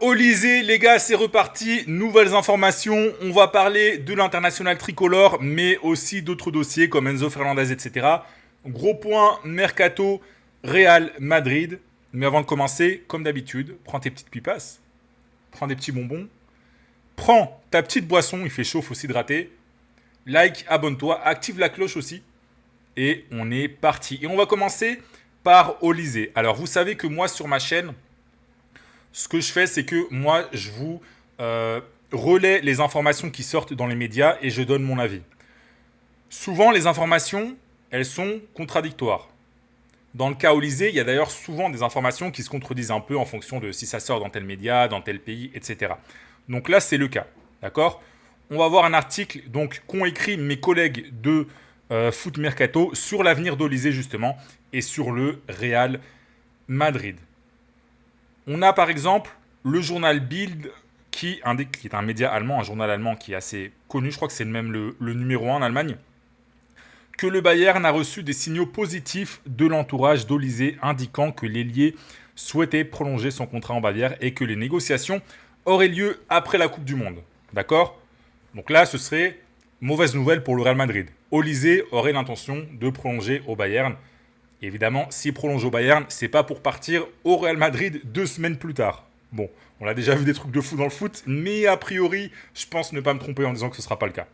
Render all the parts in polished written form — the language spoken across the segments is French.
Olysée, les gars, c'est reparti. Nouvelles informations. On va parler de l'international tricolore, mais aussi d'autres dossiers comme Enzo Fernandez, etc. Gros point, Mercato, Real Madrid. Mais avant de commencer, comme d'habitude, prends tes petites pipasses, prends des petits bonbons, prends ta petite boisson, il fait chaud, faut s'hydrater. Like, abonne-toi, active la cloche aussi. Et on est parti. Et on va commencer par Olysée. Alors, vous savez que moi, sur ma chaîne, ce que je fais, c'est que moi, je vous relais les informations qui sortent dans les médias et je donne mon avis. Souvent, les informations, elles sont contradictoires. Dans le cas Olysée, il y a d'ailleurs souvent des informations qui se contredisent un peu en fonction de si ça sort dans tel média, dans tel pays, etc. Donc là, c'est le cas. D'accord. On va voir un article qu'ont écrit mes collègues de Foot Mercato sur l'avenir d'Olysée, justement, et sur le Real Madrid. On a par exemple le journal Bild, qui est un média allemand, un journal allemand qui est assez connu, je crois que c'est même le numéro 1 en Allemagne, que le Bayern a reçu des signaux positifs de l'entourage d'Olysée indiquant que l'ailier souhaitait prolonger son contrat en Bavière et que les négociations auraient lieu après la Coupe du Monde. D'accord. Donc là, ce serait mauvaise nouvelle pour le Real Madrid. Olysée aurait l'intention de prolonger au Bayern. Évidemment, s'il prolonge au Bayern, c'est pas pour partir au Real Madrid 2 semaines plus tard. Bon, on a déjà vu des trucs de fou dans le foot, mais a priori, je pense ne pas me tromper en disant que ce ne sera pas le cas.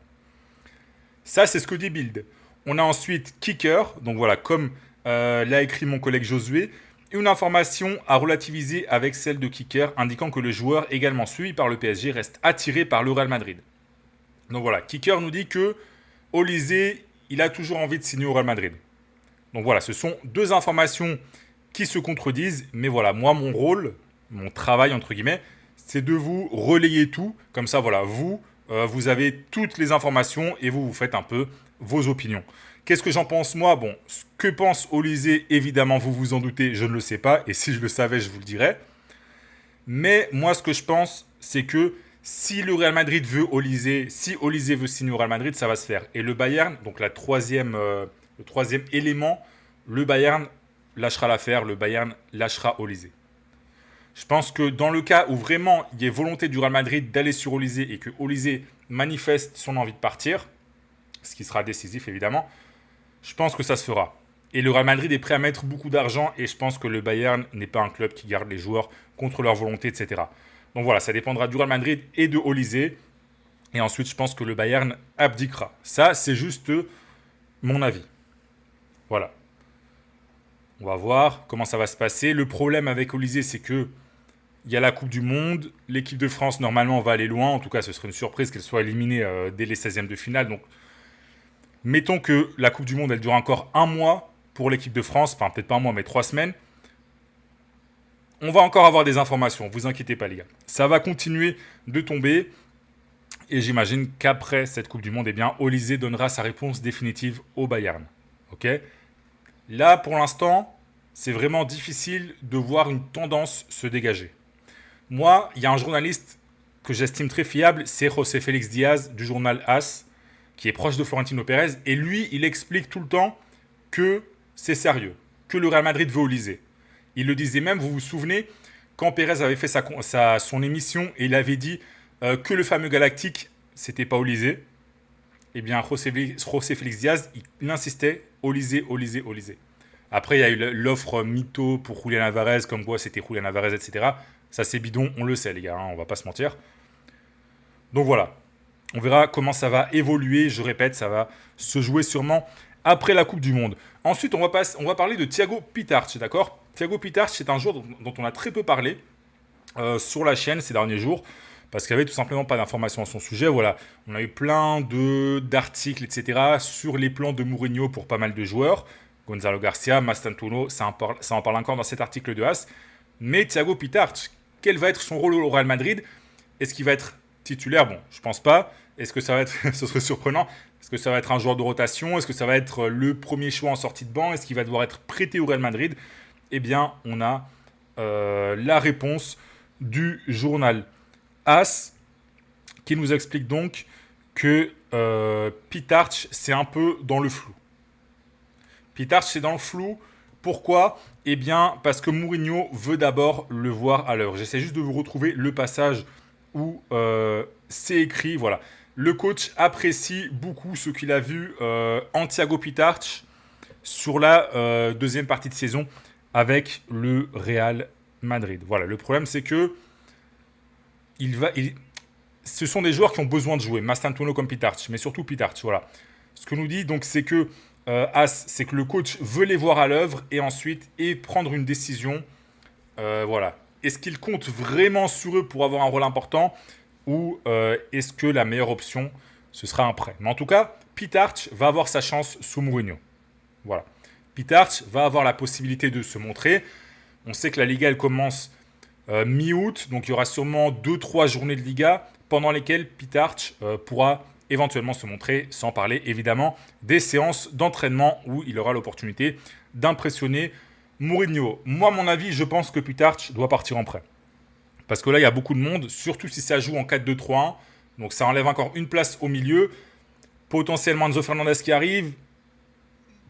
Ça, c'est ce que dit Bild. On a ensuite Kicker, donc voilà, comme l'a écrit mon collègue Josué, une information à relativiser avec celle de Kicker, indiquant que le joueur également suivi par le PSG reste attiré par le Real Madrid. Donc voilà, Kicker nous dit que Olysée, il a toujours envie de signer au Real Madrid. Donc voilà, ce sont deux informations qui se contredisent, mais voilà, moi, mon rôle, mon travail, entre guillemets, c'est de vous relayer tout. Comme ça, voilà, vous avez toutes les informations et vous faites un peu vos opinions. Qu'est-ce que j'en pense, moi? Bon, ce que pense Olysée, évidemment, vous vous en doutez, je ne le sais pas, et si je le savais, je vous le dirais. Mais moi, ce que je pense, c'est que si le Real Madrid veut Olysée, si Olysée veut signer au Real Madrid, ça va se faire. Et le Bayern, donc le troisième élément, le Bayern lâchera l'affaire, le Bayern lâchera Olysée. Je pense que dans le cas où vraiment il y ait volonté du Real Madrid d'aller sur Olysée et que Olysée manifeste son envie de partir, ce qui sera décisif évidemment, je pense que ça se fera. Et le Real Madrid est prêt à mettre beaucoup d'argent et je pense que le Bayern n'est pas un club qui garde les joueurs contre leur volonté, etc. Donc voilà, ça dépendra du Real Madrid et de Olysée. Et ensuite, je pense que le Bayern abdiquera. Ça, c'est juste mon avis. Voilà. On va voir comment ça va se passer. Le problème avec Olysée, c'est que il y a la Coupe du Monde. L'équipe de France, normalement, va aller loin. En tout cas, ce serait une surprise qu'elle soit éliminée dès les 16e de finale. Donc, mettons que la Coupe du Monde, elle dure encore un mois pour l'équipe de France. Enfin, peut-être pas un mois, mais 3 semaines. On va encore avoir des informations. Vous inquiétez pas, les gars. Ça va continuer de tomber. Et j'imagine qu'après cette Coupe du Monde, eh bien, Olysée donnera sa réponse définitive au Bayern. Ok ? Là, pour l'instant, c'est vraiment difficile de voir une tendance se dégager. Moi, il y a un journaliste que j'estime très fiable, c'est José Félix Diaz du journal AS, qui est proche de Florentino Pérez, et lui, il explique tout le temps que c'est sérieux, que le Real Madrid veut Olysée. Il le disait même, vous vous souvenez, quand Pérez avait fait son émission, et il avait dit que le fameux Galactique, c'était pas Olysée, eh bien, José Félix Diaz, il insistait, Olysée, Olysée, Olysée. Après, il y a eu l'offre mytho pour Julian Alvarez, comme quoi c'était Julian Alvarez, etc. Ça, c'est bidon, on le sait, les gars, hein, on va pas se mentir. Donc voilà, on verra comment ça va évoluer. Je répète, ça va se jouer sûrement après la Coupe du Monde. Ensuite, on va parler de Thiago Pittarch, d'accord? Thiago Pittarch, c'est un joueur dont on a très peu parlé sur la chaîne ces derniers jours, parce qu'il n'y avait tout simplement pas d'informations à son sujet. Voilà, on a eu plein d'articles, etc., sur les plans de Mourinho pour pas mal de joueurs. Gonzalo Garcia, Mastantuono, ça en parle encore dans cet article de As. Mais Thiago Pittarch, quel va être son rôle au Real Madrid? Est-ce qu'il va être titulaire? Bon, je pense pas. Est-ce que ça va être, ce serait surprenant, est-ce que ça va être un joueur de rotation? Est-ce que ça va être le premier choix en sortie de banc? Est-ce qu'il va devoir être prêté au Real Madrid? Eh bien, on a la réponse du journal AS qui nous explique donc que Pittarch, c'est un peu dans le flou. Pittarch, c'est dans le flou. Pourquoi? Eh bien, parce que Mourinho veut d'abord le voir à l'œuvre. J'essaie juste de vous retrouver le passage où c'est écrit. Voilà. Le coach apprécie beaucoup ce qu'il a vu en Thiago Pitarch sur la deuxième partie de saison avec le Real Madrid. Voilà. Le problème, c'est que ce sont des joueurs qui ont besoin de jouer. Mastantuono comme Pitarch, mais surtout Pitarch. Voilà. Ce que nous dit, donc, c'est que c'est que le coach veut les voir à l'œuvre et ensuite prendre une décision. Voilà. Est-ce qu'il compte vraiment sur eux pour avoir un rôle important ou est-ce que la meilleure option, ce sera un prêt? Mais en tout cas, Pitarch va avoir sa chance sous Mourinho. Voilà. Pitarch va avoir la possibilité de se montrer. On sait que la Liga, elle commence mi-août, donc il y aura sûrement 2-3 journées de Liga pendant lesquelles Pitarch pourra éventuellement se montrer, sans parler évidemment des séances d'entraînement où il aura l'opportunité d'impressionner Mourinho. Moi, à mon avis, je pense que Pitarch doit partir en prêt. Parce que là, il y a beaucoup de monde, surtout si ça joue en 4-2-3-1. Donc ça enlève encore une place au milieu. Potentiellement Enzo Fernandez qui arrive.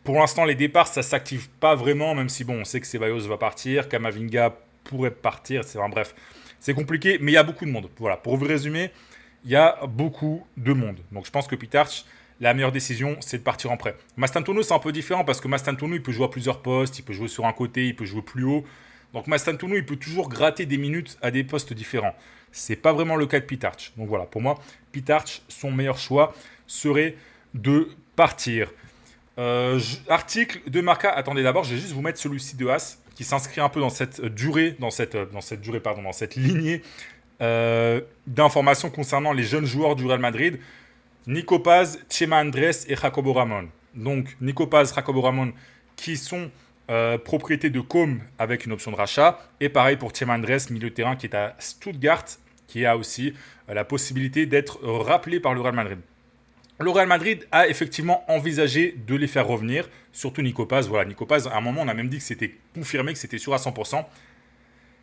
Pour l'instant, les départs, ça ne s'active pas vraiment, même si bon, on sait que Ceballos va partir, Camavinga pourrait partir, bref. C'est compliqué, mais il y a beaucoup de monde. Voilà, pour vous résumer, il y a beaucoup de monde. Donc je pense que Pitarch, la meilleure décision, c'est de partir en prêt. Mastantuono, c'est un peu différent parce que Mastantuono, il peut jouer à plusieurs postes, il peut jouer sur un côté, il peut jouer plus haut. Donc Mastantuono, il peut toujours gratter des minutes à des postes différents. C'est pas vraiment le cas de Pitarch. Donc voilà, pour moi, Pitarch, son meilleur choix serait de partir. Article de Marca. Attendez, d'abord, je vais juste vous mettre celui-ci de As qui s'inscrit un peu dans cette durée, dans cette lignée d'informations concernant les jeunes joueurs du Real Madrid. Nico Paz, Chema Andrés et Jacobo Ramon. Donc, Nico Paz, Jacobo Ramon qui sont propriété de Com avec une option de rachat. Et pareil pour Chema Andrés, milieu de terrain qui est à Stuttgart, qui a aussi la possibilité d'être rappelé par le Real Madrid. Le Real Madrid a effectivement envisagé de les faire revenir, surtout Nico Paz. Voilà, Nico Paz, à un moment, on a même dit que c'était confirmé, que c'était sûr à 100%.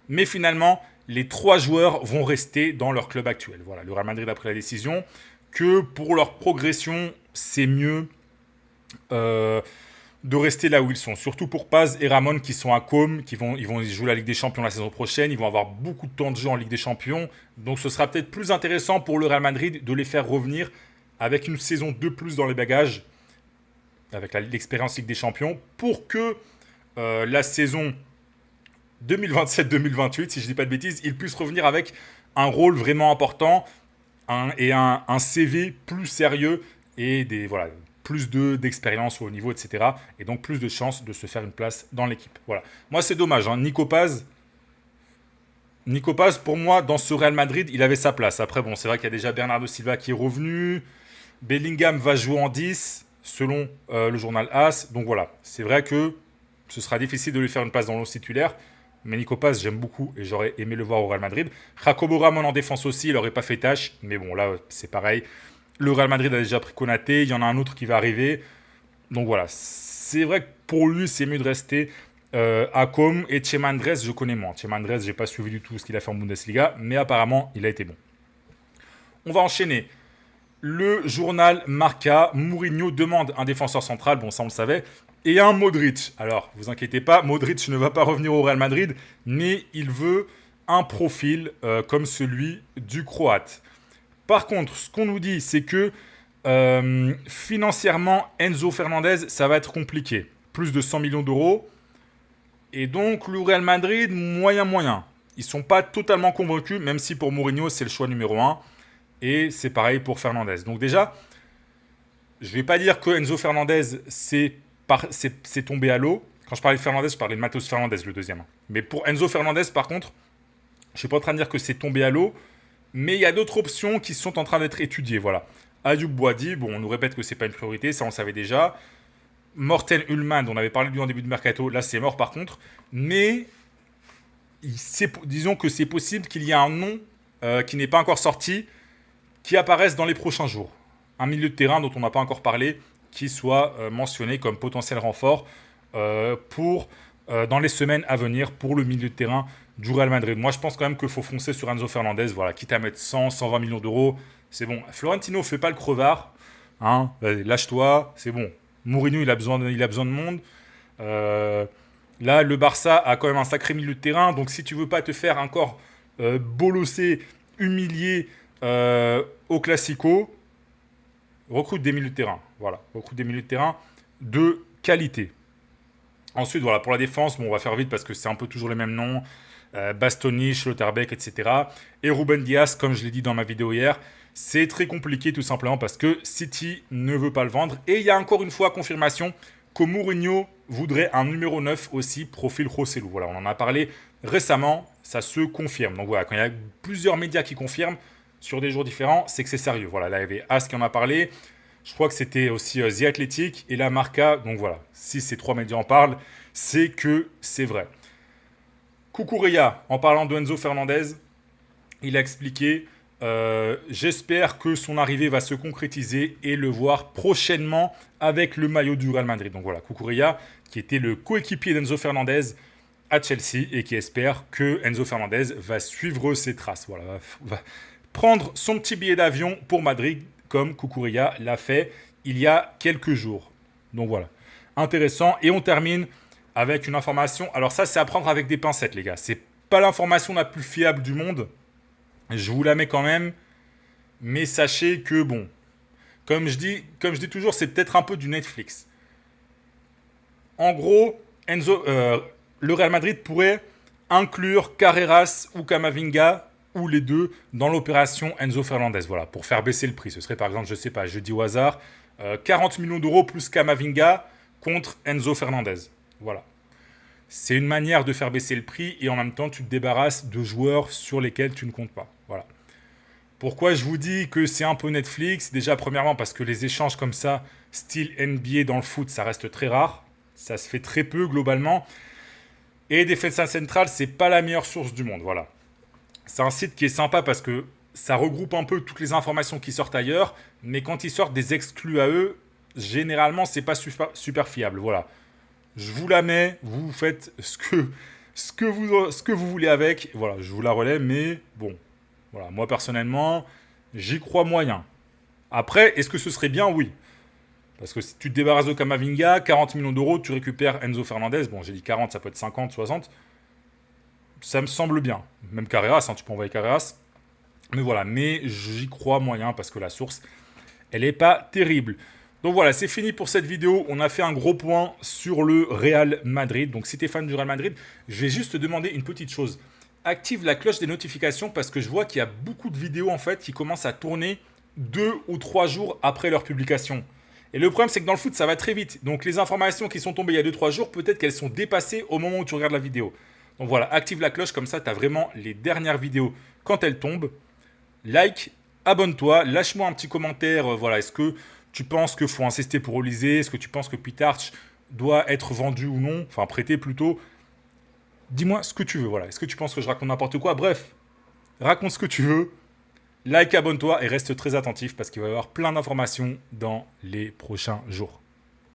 Mais finalement, les 3 joueurs vont rester dans leur club actuel. Voilà, le Real Madrid a pris la décision que pour leur progression, c'est mieux de rester là où ils sont. Surtout pour Paz et Ramon qui sont à Com, ils vont jouer la Ligue des Champions la saison prochaine, ils vont avoir beaucoup de temps de jeu en Ligue des Champions. Donc ce sera peut-être plus intéressant pour le Real Madrid de les faire revenir avec une saison de plus dans les bagages, avec l'expérience Ligue des Champions, pour que la saison 2027-2028, si je ne dis pas de bêtises, ils puissent revenir avec un rôle vraiment important un CV plus sérieux et plus d'expérience au haut niveau, etc. Et donc plus de chances de se faire une place dans l'équipe. Voilà. Moi, c'est dommage. Nico Paz, pour moi, dans ce Real Madrid, il avait sa place. Après, bon, c'est vrai qu'il y a déjà Bernardo Silva qui est revenu. Bellingham va jouer en 10, selon le journal AS. Donc voilà, c'est vrai que ce sera difficile de lui faire une place dans l'once titulaire. Mais Nico Paz, j'aime beaucoup et j'aurais aimé le voir au Real Madrid. Jacobo Ramon en défense aussi, il n'aurait pas fait tâche. Mais bon, là, c'est pareil. Le Real Madrid a déjà pris Konaté. Il y en a un autre qui va arriver. Donc voilà, c'est vrai que pour lui, c'est mieux de rester à Com. Et Chema Andrés, je connais moins. Chema Andrés, je n'ai pas suivi du tout ce qu'il a fait en Bundesliga. Mais apparemment, il a été bon. On va enchaîner. Le journal Marca, Mourinho demande un défenseur central, bon ça on le savait, et un Modric. Alors, vous inquiétez pas, Modric ne va pas revenir au Real Madrid, mais il veut un profil comme celui du Croate. Par contre, ce qu'on nous dit, c'est que financièrement, Enzo Fernandez, ça va être compliqué. Plus de 100 millions d'euros. Et donc, le Real Madrid, moyen. Ils ne sont pas totalement convaincus, même si pour Mourinho, c'est le choix numéro 1. Et c'est pareil pour Fernandez. Donc déjà, je ne vais pas dire que Enzo Fernandez, c'est tombé à l'eau. Quand je parlais de Fernandez, je parlais de Matheus Fernandez, le deuxième. Mais pour Enzo Fernandez, par contre, je ne suis pas en train de dire que c'est tombé à l'eau. Mais il y a d'autres options qui sont en train d'être étudiées. Voilà. Ayoub Boadi, bon, on nous répète que ce n'est pas une priorité, ça on le savait déjà. Morten Ullmann, on avait parlé de lui en début de mercato, là c'est mort par contre. Mais disons que c'est possible qu'il y ait un nom qui n'est pas encore sorti, qui apparaissent dans les prochains jours. Un milieu de terrain dont on n'a pas encore parlé, qui soit mentionné comme potentiel renfort dans les semaines à venir pour le milieu de terrain du Real Madrid. Moi, je pense quand même qu'il faut foncer sur Enzo Fernandez. Voilà, quitte à mettre 100, 120 millions d'euros, c'est bon. Florentino ne fait pas le crevard. Hein, lâche-toi, c'est bon. Mourinho, il a besoin de monde. Là, le Barça a quand même un sacré milieu de terrain. Donc, si tu veux pas te faire encore bolosser, humilier au Classico, recrute des milieux de terrain. Voilà, recrute des milieux de terrain de qualité. Ensuite, voilà, pour la défense, bon, on va faire vite parce que c'est un peu toujours les mêmes noms. Bastoni, Schlotterbeck, etc. Et Ruben Dias, comme je l'ai dit dans ma vidéo hier, c'est très compliqué tout simplement parce que City ne veut pas le vendre. Et il y a encore une fois confirmation que Mourinho voudrait un numéro 9 aussi, profil Joselu. Voilà, on en a parlé récemment, ça se confirme. Donc voilà, quand il y a plusieurs médias qui confirment sur des jours différents, c'est que c'est sérieux. Voilà, là il y avait As qui en a parlé. Je crois que c'était aussi The Athletic et la Marca. Donc voilà, si ces trois médias en parlent, c'est que c'est vrai. Kukureya, en parlant de Enzo Fernandez, il a expliqué j'espère que son arrivée va se concrétiser et le voir prochainement avec le maillot du Real Madrid. Donc voilà, Kukureya, qui était le coéquipier d'Enzo Fernandez à Chelsea et qui espère que Enzo Fernandez va suivre ses traces. Voilà, va prendre son petit billet d'avion pour Madrid comme Kukureya l'a fait il y a quelques jours. Donc voilà, intéressant. Et on termine avec une information. Alors ça, c'est à prendre avec des pincettes, les gars. C'est pas l'information la plus fiable du monde. Je vous la mets quand même. Mais sachez que, bon, comme je dis toujours, c'est peut-être un peu du Netflix. En gros, le Real Madrid pourrait inclure Carreras ou Camavinga ou les deux dans l'opération Enzo Fernandez. Voilà, pour faire baisser le prix. Ce serait par exemple, je sais pas, je dis au hasard, 40 millions d'euros plus Camavinga contre Enzo Fernandez. Voilà. C'est une manière de faire baisser le prix et en même temps, tu te débarrasses de joueurs sur lesquels tu ne comptes pas. Voilà. Pourquoi je vous dis que c'est un peu Netflix? Déjà, premièrement, parce que les échanges comme ça, style NBA dans le foot, ça reste très rare. Ça se fait très peu globalement. Et Defensa Central, c'est pas la meilleure source du monde. Voilà. C'est un site qui est sympa parce que ça regroupe un peu toutes les informations qui sortent ailleurs. Mais quand ils sortent des exclus à eux, généralement, c'est pas super fiable. Voilà. Je vous la mets, vous faites ce que vous voulez avec. Voilà, je vous la relais, mais bon. Voilà, moi personnellement, j'y crois moyen. Après, est-ce que ce serait bien? Oui. Parce que si tu te débarrasses de Camavinga, 40 millions d'euros, tu récupères Enzo Fernandez. Bon, j'ai dit 40, ça peut être 50, 60. Ça me semble bien. Même Carreras, hein, tu peux envoyer Carreras. Mais voilà, mais j'y crois moyen parce que la source, elle n'est pas terrible. Donc voilà, c'est fini pour cette vidéo. On a fait un gros point sur le Real Madrid. Donc si tu es fan du Real Madrid, je vais juste te demander une petite chose. Active la cloche des notifications parce que je vois qu'il y a beaucoup de vidéos en fait qui commencent à tourner 2 ou 3 jours après leur publication. Et le problème, c'est que dans le foot, ça va très vite. Donc les informations qui sont tombées il y a 2-3 jours, peut-être qu'elles sont dépassées au moment où tu regardes la vidéo. Donc voilà, active la cloche, comme ça, tu as vraiment les dernières vidéos quand elles tombent. Like, abonne-toi, lâche-moi un petit commentaire. Voilà, est-ce que tu penses qu'il faut insister pour Olise? Est-ce que tu penses que Pitarch doit être vendu ou non? Enfin, prêté plutôt. Dis-moi ce que tu veux, voilà. Est-ce que tu penses que je raconte n'importe quoi? Bref, raconte ce que tu veux. Like, abonne-toi et reste très attentif parce qu'il va y avoir plein d'informations dans les prochains jours.